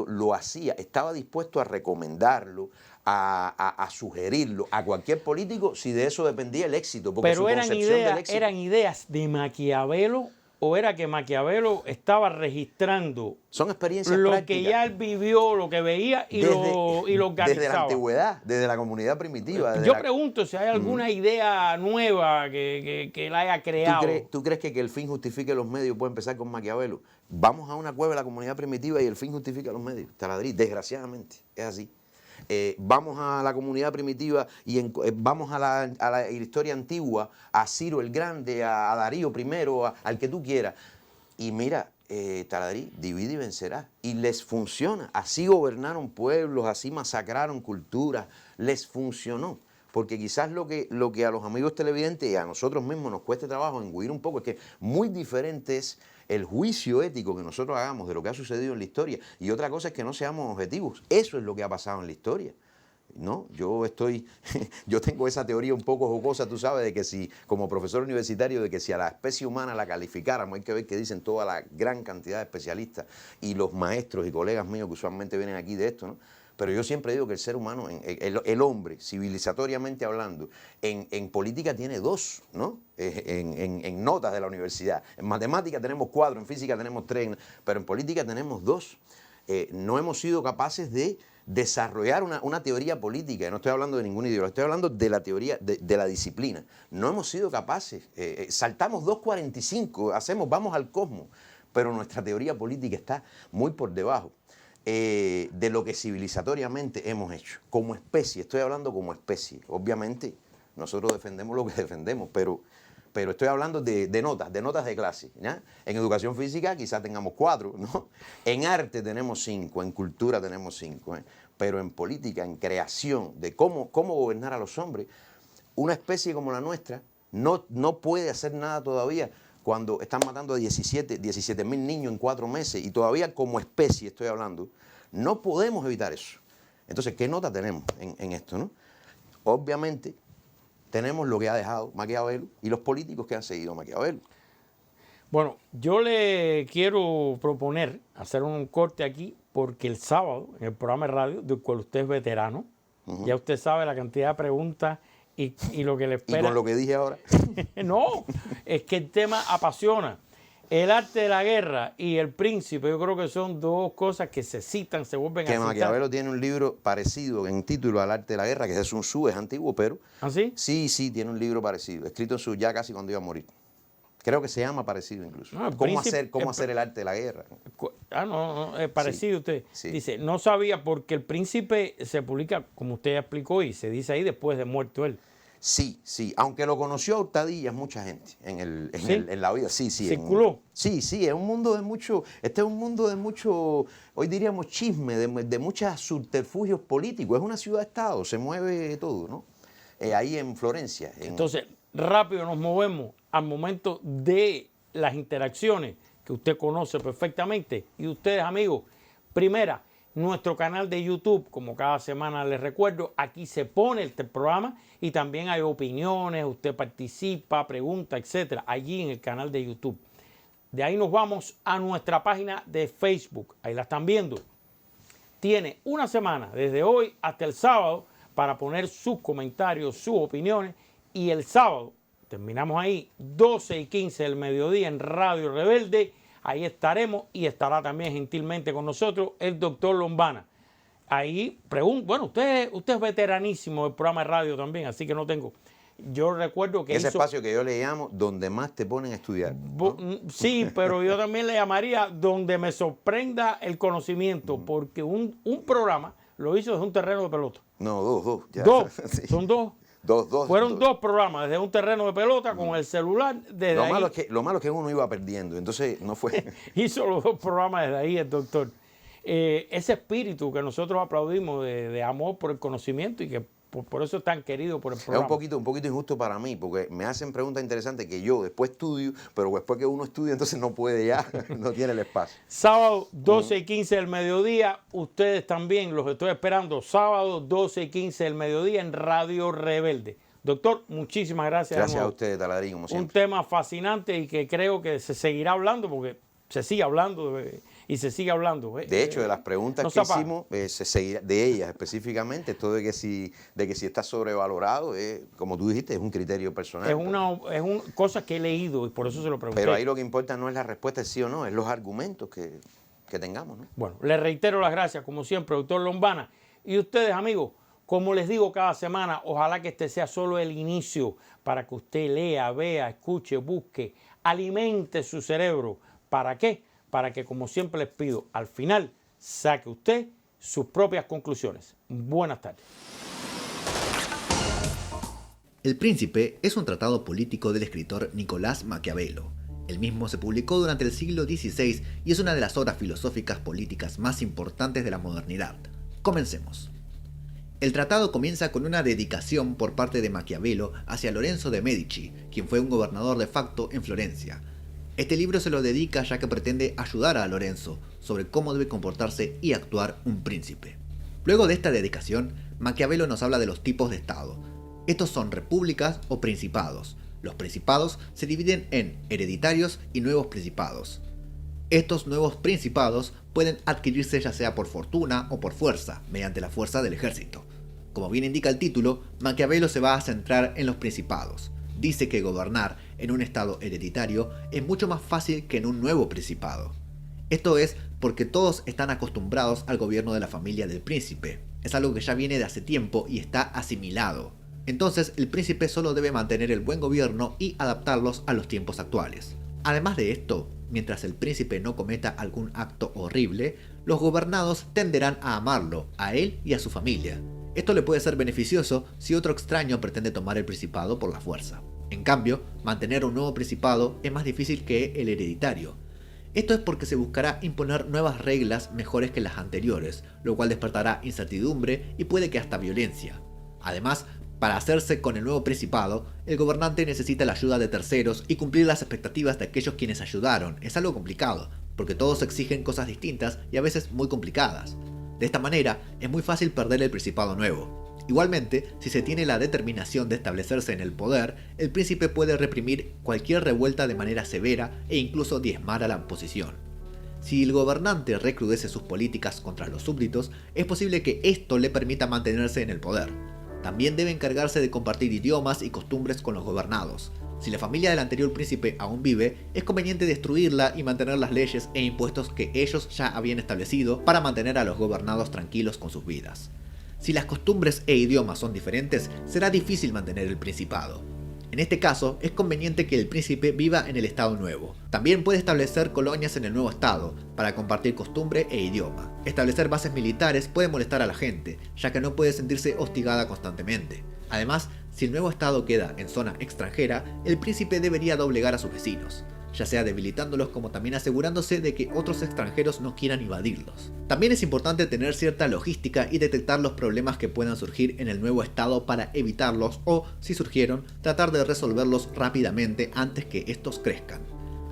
lo hacía, estaba dispuesto a recomendarlo, a sugerirlo a cualquier político si de eso dependía el éxito. Porque pero su concepción del éxito, eran ideas de Maquiavelo, o era que Maquiavelo estaba registrando son experiencias lo prácticas. que ya él vivió, lo que veía y lo organizaba. Desde la antigüedad, desde la comunidad primitiva. Yo pregunto si hay alguna idea nueva que él haya creado. ¿Tú crees que el fin justifique los medios puede empezar con Maquiavelo? Vamos a una cueva de la comunidad primitiva y el fin justifica los medios. Taladrí, desgraciadamente, es así. Vamos a la comunidad primitiva y vamos a la historia antigua, a Ciro el Grande, a Darío I, al que tú quieras. Y mira, Taladrí, divide y vencerá. Y les funciona. Así gobernaron pueblos, así masacraron culturas. Les funcionó. Porque quizás lo que a los amigos televidentes y a nosotros mismos nos cueste trabajo engullir un poco es que muy diferente es el juicio ético que nosotros hagamos de lo que ha sucedido en la historia, y otra cosa es que no seamos objetivos. Eso es lo que ha pasado en la historia, ¿no? Yo tengo esa teoría un poco jocosa, tú sabes, de que si, como profesor universitario, de que si a la especie humana la calificáramos, hay que ver qué dicen toda la gran cantidad de especialistas y los maestros y colegas míos que usualmente vienen aquí de esto, ¿no? Pero yo siempre digo que el ser humano, el hombre, civilizatoriamente hablando, en política tiene 2, ¿no? En notas de la universidad. En matemática tenemos 4, en física tenemos 3, pero en política tenemos 2. No hemos sido capaces de desarrollar una teoría política. No estoy hablando de ninguna ideología, estoy hablando de la teoría, de la disciplina. No hemos sido capaces. Saltamos 2.45, vamos al cosmos, pero nuestra teoría política está muy por debajo de lo que civilizatoriamente hemos hecho. Como especie, estoy hablando como especie. Obviamente, nosotros defendemos lo que defendemos, pero estoy hablando de notas de clase, ¿ya? En educación física quizás tengamos 4, ¿no? En arte tenemos 5, en cultura tenemos 5, ¿eh? Pero en política, en creación, de cómo gobernar a los hombres, una especie como la nuestra no puede hacer nada todavía cuando están matando a 17.000 niños en 4 meses, y todavía como especie estoy hablando, no podemos evitar eso. Entonces, ¿qué nota tenemos en esto, no? Obviamente, tenemos lo que ha dejado Maquiavelo y los políticos que han seguido Maquiavelo. Bueno, yo le quiero proponer hacer un corte aquí, porque el sábado, en el programa de radio, del cual usted es veterano, ya usted sabe la cantidad de preguntas y lo que le espera. Y con lo que dije ahora. No, es que el tema apasiona. El arte de la guerra y El Príncipe, yo creo que son dos cosas que se citan, se vuelven a Que citar. Maquiavelo tiene un libro parecido en título al arte de la guerra, que es de Sun Tzu, es antiguo, pero ¿Ah, sí? sí, tiene un libro parecido, escrito ya casi cuando iba a morir. Creo que se llama parecido incluso. No, ¿Cómo hacer el arte de la guerra? No, es parecido usted. Sí. Dice, no sabía porque El Príncipe se publica, como usted ya explicó, y se dice ahí después de muerto él. Sí, aunque lo conoció a hurtadillas mucha gente en la vida, sí. ¿Circuló? Sí, es un mundo de mucho, este es un mundo de mucho, hoy diríamos chisme, de muchos subterfugios políticos, es una ciudad-estado, se mueve todo, ¿no? Ahí en Florencia. Entonces, rápido nos movemos al momento de las interacciones que usted conoce perfectamente. Y ustedes, amigos, primera, nuestro canal de YouTube, como cada semana les recuerdo, aquí se pone el programa y también hay opiniones, usted participa, pregunta, etcétera, allí en el canal de YouTube. De ahí nos vamos a nuestra página de Facebook, ahí la están viendo. Tiene una semana, desde hoy hasta el sábado, para poner sus comentarios, sus opiniones, y el sábado, terminamos ahí, 12:15 del mediodía en Radio Rebelde. Ahí estaremos y estará también gentilmente con nosotros el doctor Lombana. Ahí bueno, usted es veteranísimo del programa de radio también, así que no tengo. Yo recuerdo que ese espacio que yo le llamo donde más te ponen a estudiar, ¿no? Sí, pero yo también le llamaría donde me sorprenda el conocimiento, porque un programa lo hizo desde un terreno de pelota. No, dos. Ya. Dos, Sí. son dos. Dos. Fueron dos programas, desde un terreno de pelota con el celular, desde Lo ahí. malo es que uno iba perdiendo, entonces no fue. Hizo los dos programas desde ahí el doctor. Ese espíritu que nosotros aplaudimos de amor por el conocimiento y que por eso es tan querido por el programa. Es un poquito injusto para mí, porque me hacen preguntas interesantes que yo después estudio, pero después que uno estudia, entonces no puede ya, no tiene el espacio. Sábado 12:15 del mediodía, ustedes también los estoy esperando. Sábado 12:15 del mediodía en Radio Rebelde. Doctor, muchísimas gracias. Gracias a ustedes, Taladrín, como siempre. Un tema fascinante y que creo que se seguirá hablando porque se sigue hablando y se sigue hablando. De hecho, de las preguntas que hicimos, se seguirá, de ellas específicamente, esto de que si está sobrevalorado, como tú dijiste, es un criterio personal. Es cosa que he leído y por eso se lo pregunté. Pero ahí lo que importa no es la respuesta sí o no, es los argumentos que tengamos, ¿no? Bueno, les reitero las gracias, como siempre, doctor Lombana. Y ustedes, amigos, como les digo cada semana, ojalá que este sea solo el inicio para que usted lea, vea, escuche, busque, alimente su cerebro. ¿Para qué? Para que, como siempre les pido, al final saque usted sus propias conclusiones. Buenas tardes. El Príncipe es un tratado político del escritor Nicolás Maquiavelo. El mismo se publicó durante el siglo XVI y es una de las obras filosóficas políticas más importantes de la modernidad. Comencemos. El tratado comienza con una dedicación por parte de Maquiavelo hacia Lorenzo de Medici, quien fue un gobernador de facto en Florencia. Este libro se lo dedica ya que pretende ayudar a Lorenzo sobre cómo debe comportarse y actuar un príncipe. Luego de esta dedicación, Maquiavelo nos habla de los tipos de Estado. Estos son repúblicas o principados. Los principados se dividen en hereditarios y nuevos principados. Estos nuevos principados pueden adquirirse ya sea por fortuna o por fuerza, mediante la fuerza del ejército. Como bien indica el título, Maquiavelo se va a centrar en los principados. Dice que gobernar en un estado hereditario es mucho más fácil que en un nuevo principado. Esto es porque todos están acostumbrados al gobierno de la familia del príncipe. Es algo que ya viene de hace tiempo y está asimilado. Entonces el príncipe solo debe mantener el buen gobierno y adaptarlos a los tiempos actuales. Además de esto, mientras el príncipe no cometa algún acto horrible, los gobernados tenderán a amarlo, a él y a su familia. Esto le puede ser beneficioso si otro extraño pretende tomar el principado por la fuerza. En cambio, mantener un nuevo principado es más difícil que el hereditario. Esto es porque se buscará imponer nuevas reglas mejores que las anteriores, lo cual despertará incertidumbre y puede que hasta violencia. Además, para hacerse con el nuevo principado, el gobernante necesita la ayuda de terceros y cumplir las expectativas de aquellos quienes ayudaron. Es algo complicado, porque todos exigen cosas distintas y a veces muy complicadas. De esta manera, es muy fácil perder el principado nuevo. Igualmente, si se tiene la determinación de establecerse en el poder, el príncipe puede reprimir cualquier revuelta de manera severa e incluso diezmar a la oposición. Si el gobernante recrudece sus políticas contra los súbditos, es posible que esto le permita mantenerse en el poder. También debe encargarse de compartir idiomas y costumbres con los gobernados. Si la familia del anterior príncipe aún vive, es conveniente destruirla y mantener las leyes e impuestos que ellos ya habían establecido para mantener a los gobernados tranquilos con sus vidas. Si las costumbres e idiomas son diferentes, será difícil mantener el principado. En este caso, es conveniente que el príncipe viva en el estado nuevo. También puede establecer colonias en el nuevo estado, para compartir costumbre e idioma. Establecer bases militares puede molestar a la gente, ya que no puede sentirse hostigada constantemente. Además, si el nuevo estado queda en zona extranjera, el príncipe debería doblegar a sus vecinos, ya sea debilitándolos como también asegurándose de que otros extranjeros no quieran invadirlos. También es importante tener cierta logística y detectar los problemas que puedan surgir en el nuevo estado para evitarlos o, si surgieron, tratar de resolverlos rápidamente antes que estos crezcan.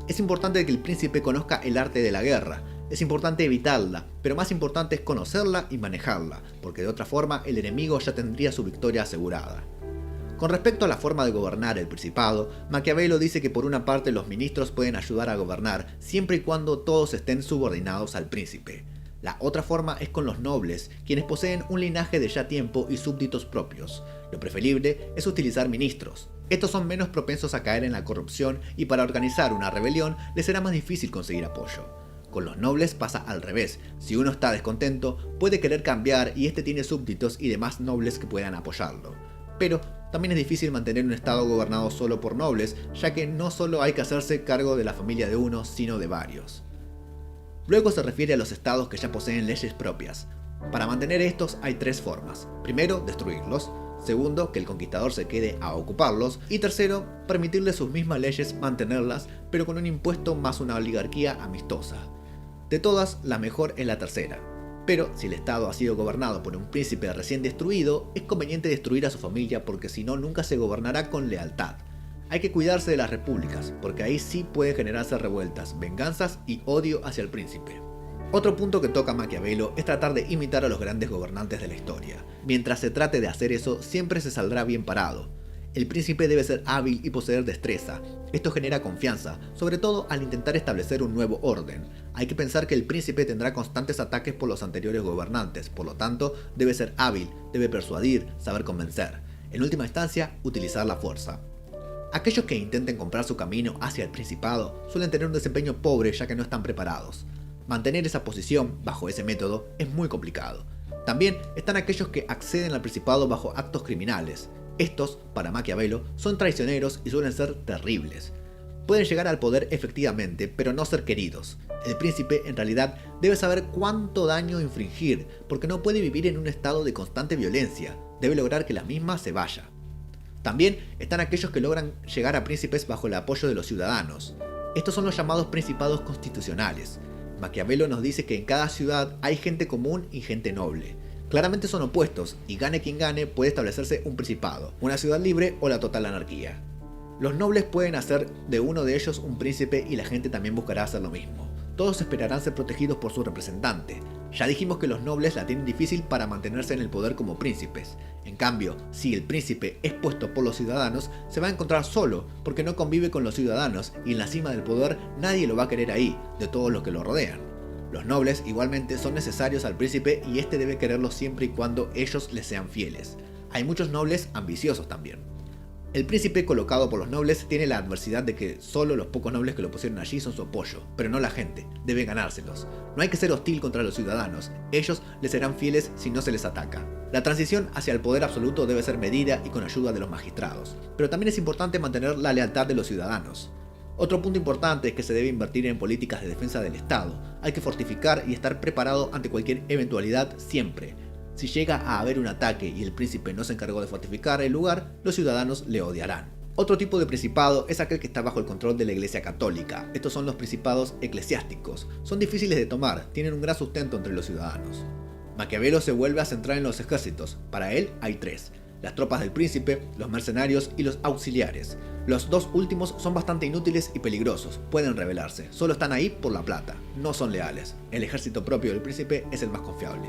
Es importante que el príncipe conozca el arte de la guerra. Es importante evitarla, pero más importante es conocerla y manejarla, porque de otra forma el enemigo ya tendría su victoria asegurada. Con respecto a la forma de gobernar el principado, Maquiavelo dice que por una parte los ministros pueden ayudar a gobernar siempre y cuando todos estén subordinados al príncipe. La otra forma es con los nobles, quienes poseen un linaje de ya tiempo y súbditos propios. Lo preferible es utilizar ministros. Estos son menos propensos a caer en la corrupción y para organizar una rebelión les será más difícil conseguir apoyo. Con los nobles pasa al revés. Si uno está descontento, puede querer cambiar y este tiene súbditos y demás nobles que puedan apoyarlo. Pero también es difícil mantener un estado gobernado solo por nobles, ya que no solo hay que hacerse cargo de la familia de uno, sino de varios. Luego se refiere a los estados que ya poseen leyes propias. Para mantener estos hay tres formas. Primero, destruirlos. Segundo, que el conquistador se quede a ocuparlos. Y tercero, permitirle sus mismas leyes mantenerlas, pero con un impuesto más una oligarquía amistosa. De todas, la mejor es la tercera. Pero si el estado ha sido gobernado por un príncipe recién destruido, es conveniente destruir a su familia porque si no nunca se gobernará con lealtad. Hay que cuidarse de las repúblicas, porque ahí sí pueden generarse revueltas, venganzas y odio hacia el príncipe. Otro punto que toca Maquiavelo es tratar de imitar a los grandes gobernantes de la historia. Mientras se trate de hacer eso, siempre se saldrá bien parado. El príncipe debe ser hábil y poseer destreza. Esto genera confianza, sobre todo al intentar establecer un nuevo orden. Hay que pensar que el príncipe tendrá constantes ataques por los anteriores gobernantes, por lo tanto, debe ser hábil, debe persuadir, saber convencer. En última instancia, utilizar la fuerza. Aquellos que intenten comprar su camino hacia el principado suelen tener un desempeño pobre ya que no están preparados. Mantener esa posición bajo ese método es muy complicado. También están aquellos que acceden al principado bajo actos criminales. Estos, para Maquiavelo, son traicioneros y suelen ser terribles. Pueden llegar al poder efectivamente, pero no ser queridos. El príncipe, en realidad, debe saber cuánto daño infligir, porque no puede vivir en un estado de constante violencia. Debe lograr que la misma se vaya. También están aquellos que logran llegar a príncipes bajo el apoyo de los ciudadanos. Estos son los llamados principados constitucionales. Maquiavelo nos dice que en cada ciudad hay gente común y gente noble. Claramente son opuestos, y gane quien gane puede establecerse un principado, una ciudad libre o la total anarquía. Los nobles pueden hacer de uno de ellos un príncipe y la gente también buscará hacer lo mismo. Todos esperarán ser protegidos por su representante. Ya dijimos que los nobles la tienen difícil para mantenerse en el poder como príncipes. En cambio, si el príncipe es puesto por los ciudadanos, se va a encontrar solo, porque no convive con los ciudadanos y en la cima del poder nadie lo va a querer ahí, de todos los que lo rodean. Los nobles igualmente son necesarios al príncipe y este debe quererlos siempre y cuando ellos le sean fieles. Hay muchos nobles ambiciosos también. El príncipe colocado por los nobles tiene la adversidad de que solo los pocos nobles que lo pusieron allí son su apoyo, pero no la gente, debe ganárselos. No hay que ser hostil contra los ciudadanos, ellos les serán fieles si no se les ataca. La transición hacia el poder absoluto debe ser medida y con ayuda de los magistrados, pero también es importante mantener la lealtad de los ciudadanos. Otro punto importante es que se debe invertir en políticas de defensa del Estado. Hay que fortificar y estar preparado ante cualquier eventualidad siempre. Si llega a haber un ataque y el príncipe no se encargó de fortificar el lugar, los ciudadanos le odiarán. Otro tipo de principado es aquel que está bajo el control de la Iglesia Católica. Estos son los principados eclesiásticos. Son difíciles de tomar, tienen un gran sustento entre los ciudadanos. Maquiavelo se vuelve a centrar en los ejércitos. Para él hay tres: las tropas del príncipe, los mercenarios y los auxiliares. Los dos últimos son bastante inútiles y peligrosos, pueden rebelarse, solo están ahí por la plata, no son leales. El ejército propio del príncipe es el más confiable.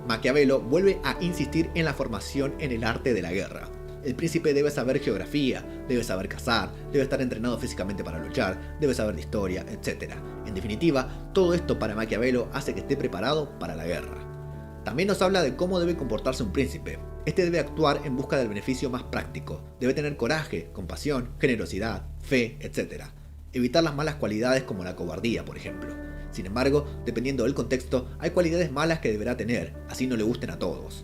Maquiavelo vuelve a insistir en la formación en el arte de la guerra. El príncipe debe saber geografía, debe saber cazar, debe estar entrenado físicamente para luchar, debe saber de historia, etc. En definitiva, todo esto para Maquiavelo hace que esté preparado para la guerra. También nos habla de cómo debe comportarse un príncipe. Este debe actuar en busca del beneficio más práctico, debe tener coraje, compasión, generosidad, fe, etc. Evitar las malas cualidades como la cobardía, por ejemplo. Sin embargo, dependiendo del contexto, hay cualidades malas que deberá tener, así no le gusten a todos.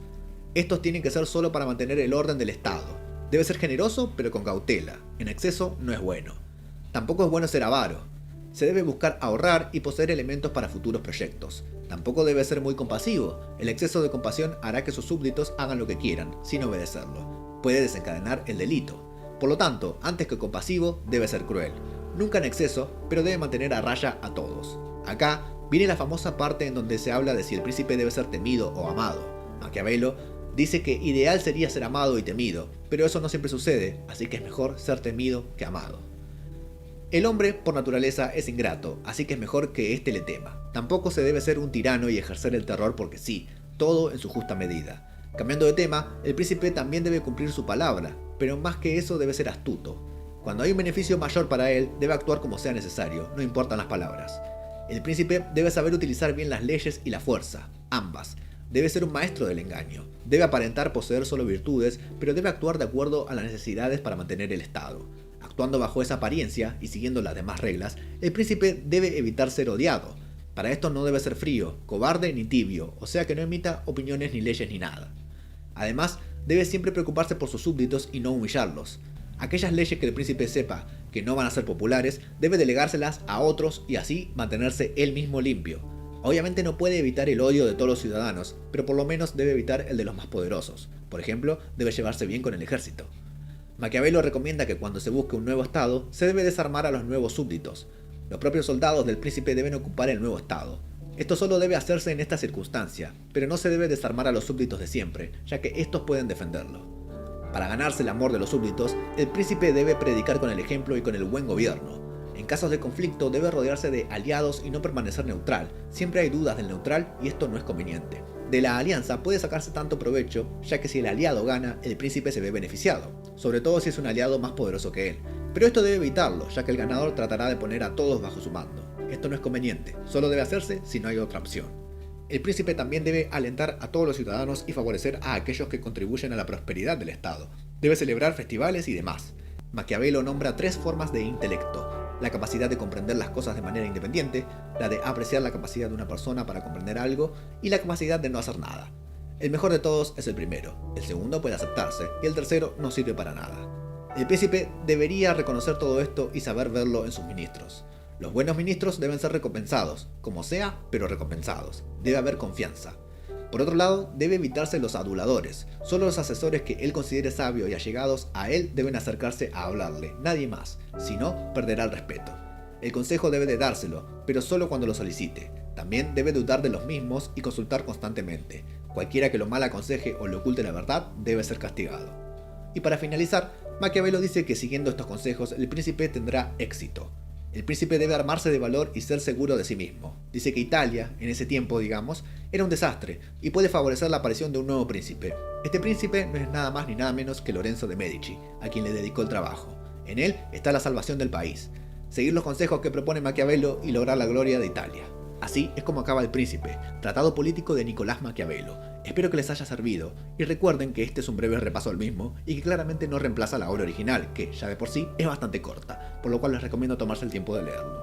Estos tienen que ser solo para mantener el orden del Estado. Debe ser generoso, pero con cautela. En exceso no es bueno. Tampoco es bueno ser avaro. Se debe buscar ahorrar y poseer elementos para futuros proyectos. Tampoco debe ser muy compasivo. El exceso de compasión hará que sus súbditos hagan lo que quieran, sin obedecerlo. Puede desencadenar el delito. Por lo tanto, antes que compasivo, debe ser cruel. Nunca en exceso, pero debe mantener a raya a todos. Acá viene la famosa parte en donde se habla de si el príncipe debe ser temido o amado. Maquiavelo dice que ideal sería ser amado y temido, pero eso no siempre sucede, así que es mejor ser temido que amado. El hombre, por naturaleza, es ingrato, así que es mejor que éste le tema. Tampoco se debe ser un tirano y ejercer el terror porque sí, todo en su justa medida. Cambiando de tema, el príncipe también debe cumplir su palabra, pero más que eso debe ser astuto. Cuando hay un beneficio mayor para él, debe actuar como sea necesario, no importan las palabras. El príncipe debe saber utilizar bien las leyes y la fuerza, ambas. Debe ser un maestro del engaño. Debe aparentar poseer solo virtudes, pero debe actuar de acuerdo a las necesidades para mantener el Estado. Actuando bajo esa apariencia y siguiendo las demás reglas, el príncipe debe evitar ser odiado. Para esto no debe ser frío, cobarde ni tibio, o sea que no emita opiniones ni leyes ni nada. Además, debe siempre preocuparse por sus súbditos y no humillarlos. Aquellas leyes que el príncipe sepa que no van a ser populares, debe delegárselas a otros y así mantenerse él mismo limpio. Obviamente no puede evitar el odio de todos los ciudadanos, pero por lo menos debe evitar el de los más poderosos. Por ejemplo, debe llevarse bien con el ejército. Maquiavelo recomienda que cuando se busque un nuevo estado, se debe desarmar a los nuevos súbditos. Los propios soldados del príncipe deben ocupar el nuevo estado. Esto solo debe hacerse en esta circunstancia, pero no se debe desarmar a los súbditos de siempre, ya que estos pueden defenderlo. Para ganarse el amor de los súbditos, el príncipe debe predicar con el ejemplo y con el buen gobierno. En casos de conflicto debe rodearse de aliados y no permanecer neutral. Siempre hay dudas del neutral y esto no es conveniente. De la alianza puede sacarse tanto provecho, ya que si el aliado gana, el príncipe se ve beneficiado, sobre todo si es un aliado más poderoso que él. Pero esto debe evitarlo, ya que el ganador tratará de poner a todos bajo su mando. Esto no es conveniente, solo debe hacerse si no hay otra opción. El príncipe también debe alentar a todos los ciudadanos y favorecer a aquellos que contribuyen a la prosperidad del Estado. Debe celebrar festivales y demás. Maquiavelo nombra 3 formas de intelecto: la capacidad de comprender las cosas de manera independiente, la de apreciar la capacidad de una persona para comprender algo y la capacidad de no hacer nada. El mejor de todos es el primero, el segundo puede aceptarse y el tercero no sirve para nada. El príncipe debería reconocer todo esto y saber verlo en sus ministros. Los buenos ministros deben ser recompensados, como sea, pero recompensados. Debe haber confianza. Por otro lado, debe evitarse los aduladores. Solo los asesores que él considere sabios y allegados a él deben acercarse a hablarle, nadie más. Si no, perderá el respeto. El consejo debe de dárselo, pero solo cuando lo solicite. También debe dudar de los mismos y consultar constantemente. Cualquiera que lo mal aconseje o le oculte la verdad debe ser castigado. Y para finalizar, Maquiavelo dice que siguiendo estos consejos el príncipe tendrá éxito. El príncipe debe armarse de valor y ser seguro de sí mismo. Dice que Italia, en ese tiempo digamos, era un desastre y puede favorecer la aparición de un nuevo príncipe. Este príncipe no es nada más ni nada menos que Lorenzo de Medici, a quien le dedicó el trabajo. En él está la salvación del país. Seguir los consejos que propone Maquiavelo y lograr la gloria de Italia. Así es como acaba El Príncipe, tratado político de Nicolás Maquiavelo. Espero que les haya servido y recuerden que este es un breve repaso del mismo y que claramente no reemplaza la obra original, que ya de por sí es bastante corta, por lo cual les recomiendo tomarse el tiempo de leerlo.